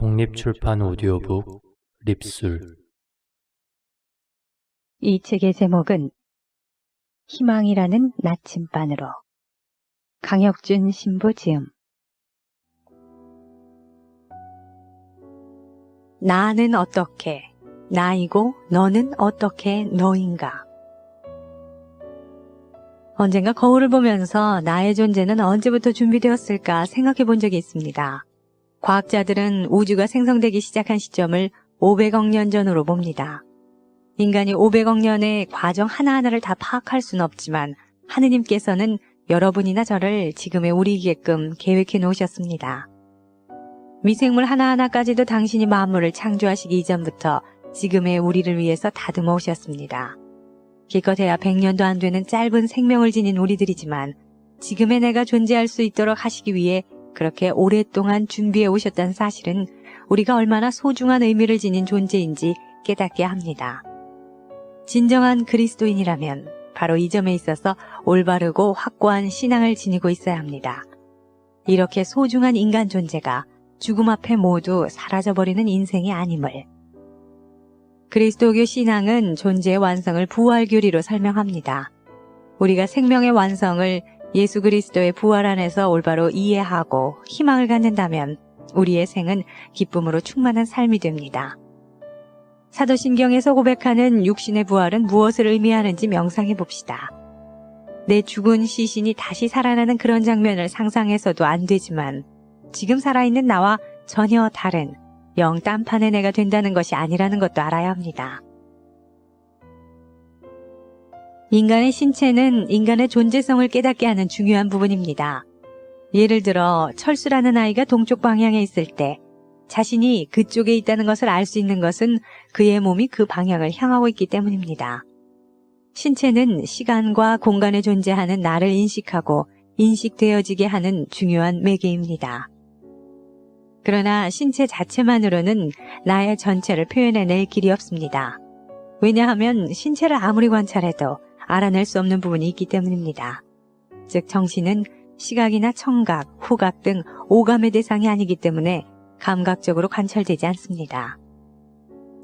독립출판 오디오북 립술. 이 책의 제목은 희망이라는 나침반으로, 강혁준 신부 지음. 나는 어떻게 나이고 너는 어떻게 너인가. 언젠가 거울을 보면서 나의 존재는 언제부터 준비되었을까 생각해 본 적이 있습니다. 과학자들은 우주가 생성되기 시작한 시점을 500억 년 전으로 봅니다. 인간이 500억 년의 과정 하나하나를 다 파악할 수는 없지만 하느님께서는 여러분이나 저를 지금의 우리이게끔 계획해 놓으셨습니다. 미생물 하나하나까지도 당신이 만물을 창조하시기 이전부터 지금의 우리를 위해서 다듬어 오셨습니다. 기껏해야 100년도 안 되는 짧은 생명을 지닌 우리들이지만 지금의 내가 존재할 수 있도록 하시기 위해 그렇게 오랫동안 준비해 오셨다는 사실은 우리가 얼마나 소중한 의미를 지닌 존재인지 깨닫게 합니다. 진정한 그리스도인이라면 바로 이 점에 있어서 올바르고 확고한 신앙을 지니고 있어야 합니다. 이렇게 소중한 인간 존재가 죽음 앞에 모두 사라져버리는 인생이 아님을. 그리스도교 신앙은 존재의 완성을 부활교리로 설명합니다. 우리가 생명의 완성을 예수 그리스도의 부활 안에서 올바로 이해하고 희망을 갖는다면 우리의 생은 기쁨으로 충만한 삶이 됩니다. 사도신경에서 고백하는 육신의 부활은 무엇을 의미하는지 명상해 봅시다. 내 죽은 시신이 다시 살아나는 그런 장면을 상상해서도 안 되지만 지금 살아있는 나와 전혀 다른 영 딴판의 내가 된다는 것이 아니라는 것도 알아야 합니다. 인간의 신체는 인간의 존재성을 깨닫게 하는 중요한 부분입니다. 예를 들어 철수라는 아이가 동쪽 방향에 있을 때 자신이 그쪽에 있다는 것을 알 수 있는 것은 그의 몸이 그 방향을 향하고 있기 때문입니다. 신체는 시간과 공간에 존재하는 나를 인식하고 인식되어지게 하는 중요한 매개입니다. 그러나 신체 자체만으로는 나의 전체를 표현해낼 길이 없습니다. 왜냐하면 신체를 아무리 관찰해도 알아낼 수 없는 부분이 있기 때문입니다. 즉 정신은 시각이나 청각, 후각 등 오감의 대상이 아니기 때문에 감각적으로 관찰되지 않습니다.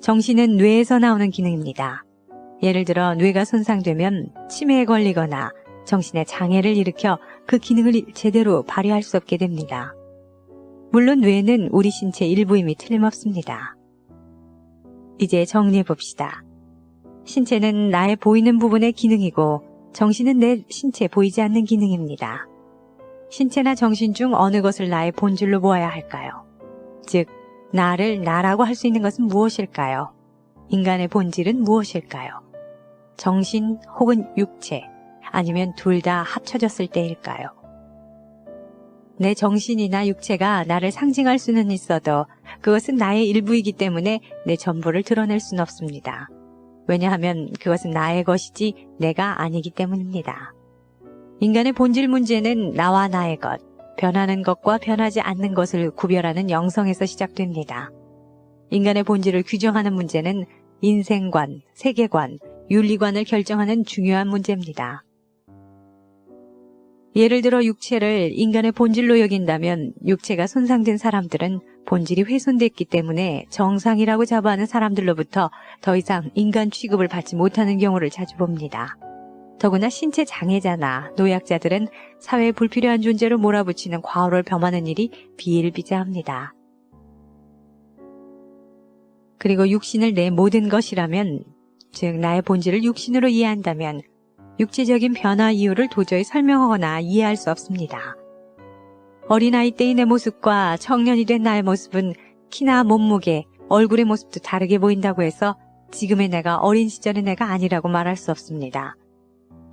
정신은 뇌에서 나오는 기능입니다. 예를 들어 뇌가 손상되면 치매에 걸리거나 정신에 장애를 일으켜 그 기능을 제대로 발휘할 수 없게 됩니다. 물론 뇌는 우리 신체 일부임이 틀림없습니다. 이제 정리해 봅시다. 신체는 나의 보이는 부분의 기능이고 정신은 내 신체에 보이지 않는 기능입니다. 신체나 정신 중 어느 것을 나의 본질로 보아야 할까요? 즉, 나를 나라고 할 수 있는 것은 무엇일까요? 인간의 본질은 무엇일까요? 정신 혹은 육체, 아니면 둘 다 합쳐졌을 때일까요? 내 정신이나 육체가 나를 상징할 수는 있어도 그것은 나의 일부이기 때문에 내 전부를 드러낼 수는 없습니다. 왜냐하면 그것은 나의 것이지 내가 아니기 때문입니다. 인간의 본질 문제는 나와 나의 것, 변하는 것과 변하지 않는 것을 구별하는 영성에서 시작됩니다. 인간의 본질을 규정하는 문제는 인생관, 세계관, 윤리관을 결정하는 중요한 문제입니다. 예를 들어 육체를 인간의 본질로 여긴다면 육체가 손상된 사람들은 본질이 훼손됐기 때문에 정상이라고 자부하는 사람들로부터 더 이상 인간 취급을 받지 못하는 경우를 자주 봅니다. 더구나 신체 장애자나 노약자들은 사회에 불필요한 존재로 몰아붙이는 과오를 범하는 일이 비일비재합니다. 그리고 육신을 내 모든 것이라면, 즉 나의 본질을 육신으로 이해한다면 육체적인 변화 이유를 도저히 설명하거나 이해할 수 없습니다. 어린아이 때의 내 모습과 청년이 된 나의 모습은 키나 몸무게, 얼굴의 모습도 다르게 보인다고 해서 지금의 내가 어린 시절의 내가 아니라고 말할 수 없습니다.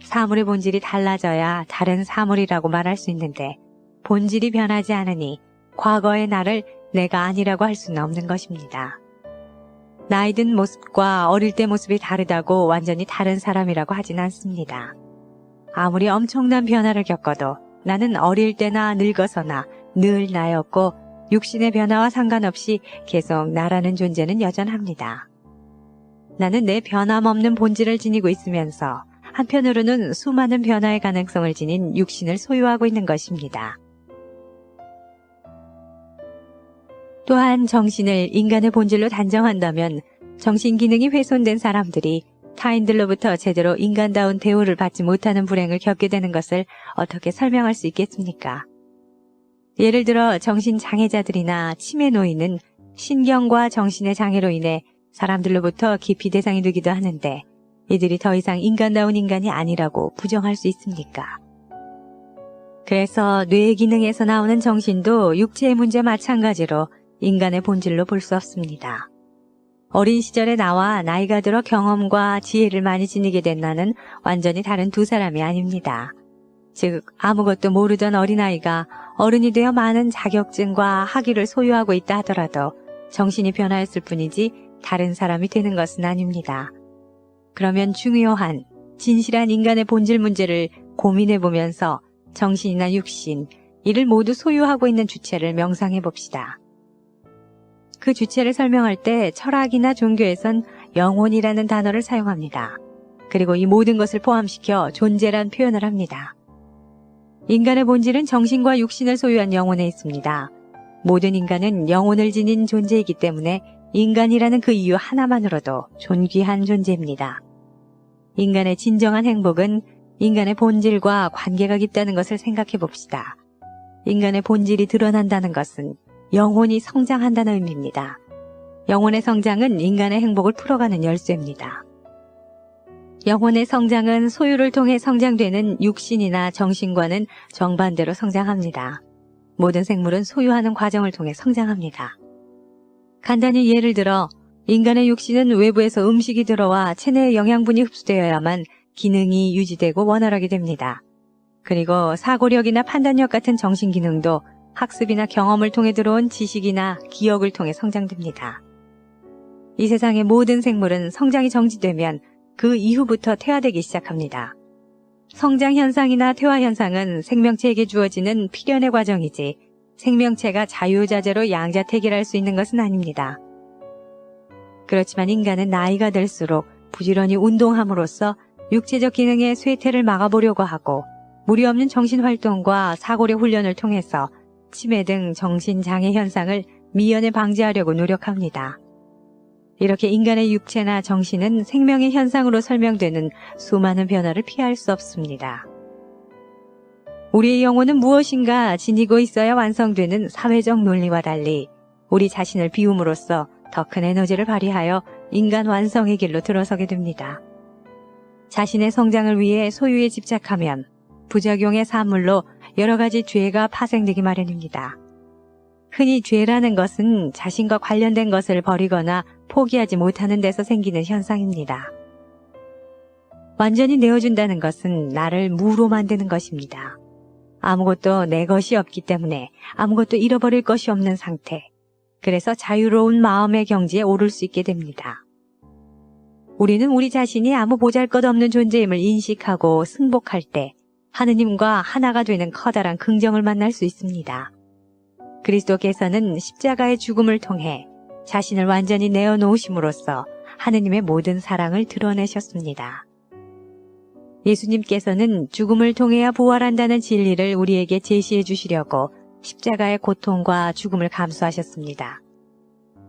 사물의 본질이 달라져야 다른 사물이라고 말할 수 있는데 본질이 변하지 않으니 과거의 나를 내가 아니라고 할 수는 없는 것입니다. 나이 든 모습과 어릴 때 모습이 다르다고 완전히 다른 사람이라고 하진 않습니다. 아무리 엄청난 변화를 겪어도 나는 어릴 때나 늙어서나 늘 나였고 육신의 변화와 상관없이 계속 나라는 존재는 여전합니다. 나는 내 변함없는 본질을 지니고 있으면서 한편으로는 수많은 변화의 가능성을 지닌 육신을 소유하고 있는 것입니다. 또한 정신을 인간의 본질로 단정한다면 정신 기능이 훼손된 사람들이 타인들로부터 제대로 인간다운 대우를 받지 못하는 불행을 겪게 되는 것을 어떻게 설명할 수 있겠습니까? 예를 들어 정신장애자들이나 치매 노인은 신경과 정신의 장애로 인해 사람들로부터 기피 대상이 되기도 하는데 이들이 더 이상 인간다운 인간이 아니라고 부정할 수 있습니까? 그래서 뇌 기능에서 나오는 정신도 육체의 문제와 마찬가지로 인간의 본질로 볼 수 없습니다. 어린 시절에 나와 나이가 들어 경험과 지혜를 많이 지니게 된 나는 완전히 다른 두 사람이 아닙니다. 즉 아무것도 모르던 어린아이가 어른이 되어 많은 자격증과 학위를 소유하고 있다 하더라도 정신이 변화했을 뿐이지 다른 사람이 되는 것은 아닙니다. 그러면 중요한 진실한 인간의 본질 문제를 고민해보면서 정신이나 육신, 이를 모두 소유하고 있는 주체를 명상해 봅시다. 그 주체를 설명할 때 철학이나 종교에선 영혼이라는 단어를 사용합니다. 그리고 이 모든 것을 포함시켜 존재란 표현을 합니다. 인간의 본질은 정신과 육신을 소유한 영혼에 있습니다. 모든 인간은 영혼을 지닌 존재이기 때문에 인간이라는 그 이유 하나만으로도 존귀한 존재입니다. 인간의 진정한 행복은 인간의 본질과 관계가 깊다는 것을 생각해 봅시다. 인간의 본질이 드러난다는 것은 영혼이 성장한다는 의미입니다. 영혼의 성장은 인간의 행복을 풀어가는 열쇠입니다. 영혼의 성장은 소유를 통해 성장되는 육신이나 정신과는 정반대로 성장합니다. 모든 생물은 소유하는 과정을 통해 성장합니다. 간단히 예를 들어 인간의 육신은 외부에서 음식이 들어와 체내에 영양분이 흡수되어야만 기능이 유지되고 원활하게 됩니다. 그리고 사고력이나 판단력 같은 정신 기능도 학습이나 경험을 통해 들어온 지식이나 기억을 통해 성장됩니다. 이 세상의 모든 생물은 성장이 정지되면 그 이후부터 퇴화되기 시작합니다. 성장 현상이나 퇴화 현상은 생명체에게 주어지는 필연의 과정이지 생명체가 자유자재로 양자택일할 수 있는 것은 아닙니다. 그렇지만 인간은 나이가 들수록 부지런히 운동함으로써 육체적 기능의 쇠퇴를 막아보려고 하고 무리 없는 정신활동과 사고력 훈련을 통해서 치매 등 정신장애 현상을 미연에 방지하려고 노력합니다. 이렇게 인간의 육체나 정신은 생명의 현상으로 설명되는 수많은 변화를 피할 수 없습니다. 우리의 영혼은 무엇인가 지니고 있어야 완성되는 사회적 논리와 달리 우리 자신을 비움으로써 더 큰 에너지를 발휘하여 인간 완성의 길로 들어서게 됩니다. 자신의 성장을 위해 소유에 집착하면 부작용의 산물로 여러 가지 죄가 파생되기 마련입니다. 흔히 죄라는 것은 자신과 관련된 것을 버리거나 포기하지 못하는 데서 생기는 현상입니다. 완전히 내어준다는 것은 나를 무로 만드는 것입니다. 아무것도 내 것이 없기 때문에 아무것도 잃어버릴 것이 없는 상태. 그래서 자유로운 마음의 경지에 오를 수 있게 됩니다. 우리는 우리 자신이 아무 보잘것없는 존재임을 인식하고 승복할 때 하느님과 하나가 되는 커다란 긍정을 만날 수 있습니다. 그리스도께서는 십자가의 죽음을 통해 자신을 완전히 내어놓으심으로써 하느님의 모든 사랑을 드러내셨습니다. 예수님께서는 죽음을 통해야 부활한다는 진리를 우리에게 제시해 주시려고 십자가의 고통과 죽음을 감수하셨습니다.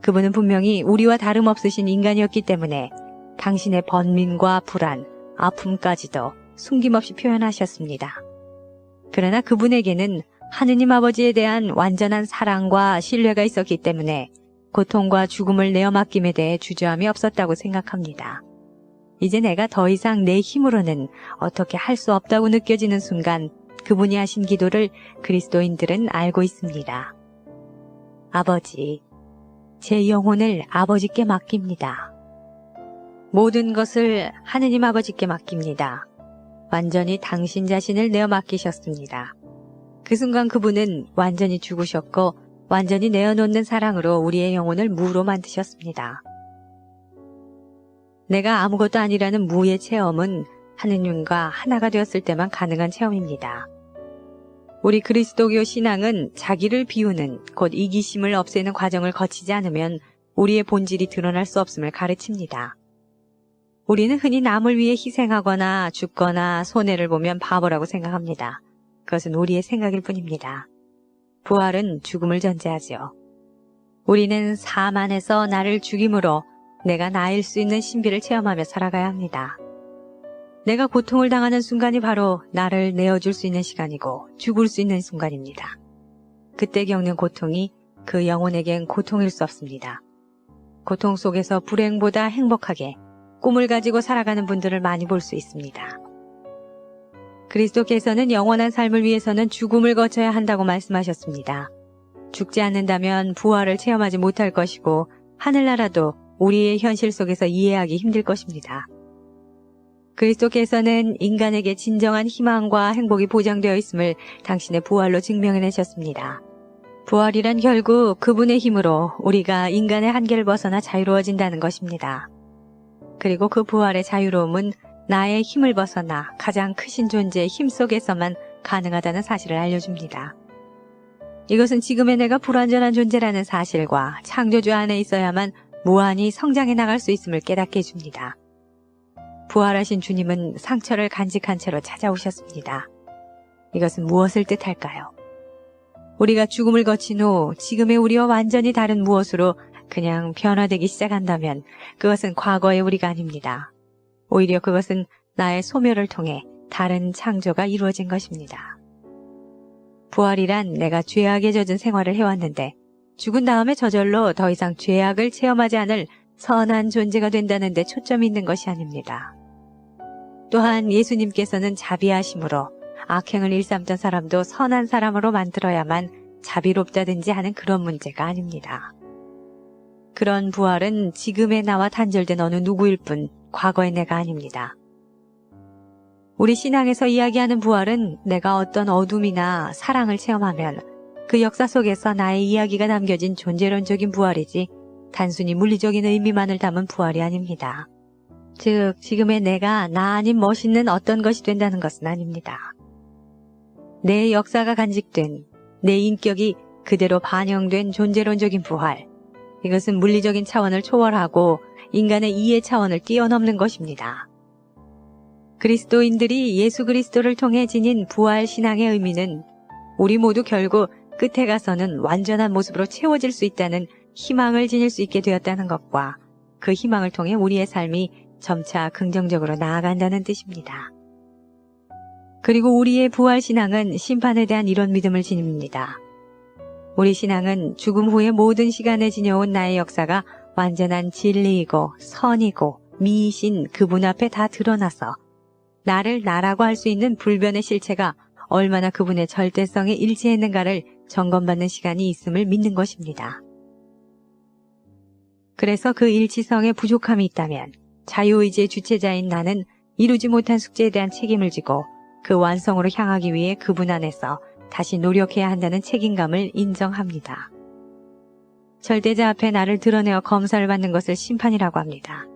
그분은 분명히 우리와 다름없으신 인간이었기 때문에 당신의 번민과 불안, 아픔까지도 숨김없이 표현하셨습니다. 그러나 그분에게는 하느님 아버지에 대한 완전한 사랑과 신뢰가 있었기 때문에 고통과 죽음을 내어 맡김에 대해 주저함이 없었다고 생각합니다. 이제 내가 더 이상 내 힘으로는 어떻게 할 수 없다고 느껴지는 순간 그분이 하신 기도를 그리스도인들은 알고 있습니다. 아버지, 제 영혼을 아버지께 맡깁니다. 모든 것을 하느님 아버지께 맡깁니다. 완전히 당신 자신을 내어 맡기셨습니다. 그 순간 그분은 완전히 죽으셨고 완전히 내어놓는 사랑으로 우리의 영혼을 무로 만드셨습니다. 내가 아무것도 아니라는 무의 체험은 하느님과 하나가 되었을 때만 가능한 체험입니다. 우리 그리스도교 신앙은 자기를 비우는 곧 이기심을 없애는 과정을 거치지 않으면 우리의 본질이 드러날 수 없음을 가르칩니다. 우리는 흔히 남을 위해 희생하거나 죽거나 손해를 보면 바보라고 생각합니다. 그것은 우리의 생각일 뿐입니다. 부활은 죽음을 전제하죠. 우리는 삶 안에서 나를 죽임으로 내가 나일 수 있는 신비를 체험하며 살아가야 합니다. 내가 고통을 당하는 순간이 바로 나를 내어줄 수 있는 시간이고 죽을 수 있는 순간입니다. 그때 겪는 고통이 그 영혼에겐 고통일 수 없습니다. 고통 속에서 불행보다 행복하게 꿈을 가지고 살아가는 분들을 많이 볼 수 있습니다. 그리스도께서는 영원한 삶을 위해서는 죽음을 거쳐야 한다고 말씀하셨습니다. 죽지 않는다면 부활을 체험하지 못할 것이고 하늘나라도 우리의 현실 속에서 이해하기 힘들 것입니다. 그리스도께서는 인간에게 진정한 희망과 행복이 보장되어 있음을 당신의 부활로 증명해내셨습니다. 부활이란 결국 그분의 힘으로 우리가 인간의 한계를 벗어나 자유로워진다는 것입니다. 그리고 그 부활의 자유로움은 나의 힘을 벗어나 가장 크신 존재의 힘 속에서만 가능하다는 사실을 알려줍니다. 이것은 지금의 내가 불완전한 존재라는 사실과 창조주 안에 있어야만 무한히 성장해 나갈 수 있음을 깨닫게 해줍니다. 부활하신 주님은 상처를 간직한 채로 찾아오셨습니다. 이것은 무엇을 뜻할까요? 우리가 죽음을 거친 후 지금의 우리와 완전히 다른 무엇으로 그냥 변화되기 시작한다면 그것은 과거의 우리가 아닙니다. 오히려 그것은 나의 소멸을 통해 다른 창조가 이루어진 것입니다. 부활이란 내가 죄악에 젖은 생활을 해왔는데 죽은 다음에 저절로 더 이상 죄악을 체험하지 않을 선한 존재가 된다는 데 초점이 있는 것이 아닙니다. 또한 예수님께서는 자비하심으로 악행을 일삼던 사람도 선한 사람으로 만들어야만 자비롭다든지 하는 그런 문제가 아닙니다. 그런 부활은 지금의 나와 단절된 어느 누구일 뿐 과거의 내가 아닙니다. 우리 신앙에서 이야기하는 부활은 내가 어떤 어둠이나 사랑을 체험하면 그 역사 속에서 나의 이야기가 남겨진 존재론적인 부활이지 단순히 물리적인 의미만을 담은 부활이 아닙니다. 즉, 지금의 내가 나 아닌 멋있는 어떤 것이 된다는 것은 아닙니다. 내 역사가 간직된, 내 인격이 그대로 반영된 존재론적인 부활. 이것은 물리적인 차원을 초월하고 인간의 이해 차원을 뛰어넘는 것입니다. 그리스도인들이 예수 그리스도를 통해 지닌 부활 신앙의 의미는 우리 모두 결국 끝에 가서는 완전한 모습으로 채워질 수 있다는 희망을 지닐 수 있게 되었다는 것과 그 희망을 통해 우리의 삶이 점차 긍정적으로 나아간다는 뜻입니다. 그리고 우리의 부활 신앙은 심판에 대한 이런 믿음을 지닙니다. 우리 신앙은 죽음 후의 모든 시간에 지녀온 나의 역사가 완전한 진리이고 선이고 미이신 그분 앞에 다 드러나서 나를 나라고 할 수 있는 불변의 실체가 얼마나 그분의 절대성에 일치했는가를 점검받는 시간이 있음을 믿는 것입니다. 그래서 그 일치성에 부족함이 있다면 자유의지의 주체자인 나는 이루지 못한 숙제에 대한 책임을 지고 그 완성으로 향하기 위해 그분 안에서 다시 노력해야 한다는 책임감을 인정합니다. 절대자 앞에 나를 드러내어 검사를 받는 것을 심판이라고 합니다.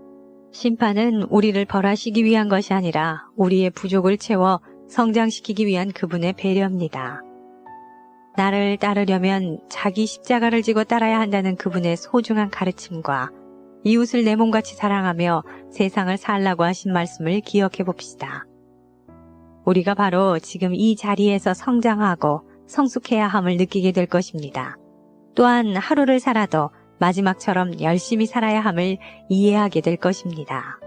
심판은 우리를 벌하시기 위한 것이 아니라 우리의 부족을 채워 성장시키기 위한 그분의 배려입니다. 나를 따르려면 자기 십자가를 지고 따라야 한다는 그분의 소중한 가르침과 이웃을 내 몸같이 사랑하며 세상을 살라고 하신 말씀을 기억해 봅시다. 우리가 바로 지금 이 자리에서 성장하고 성숙해야 함을 느끼게 될 것입니다. 또한 하루를 살아도 마지막처럼 열심히 살아야 함을 이해하게 될 것입니다.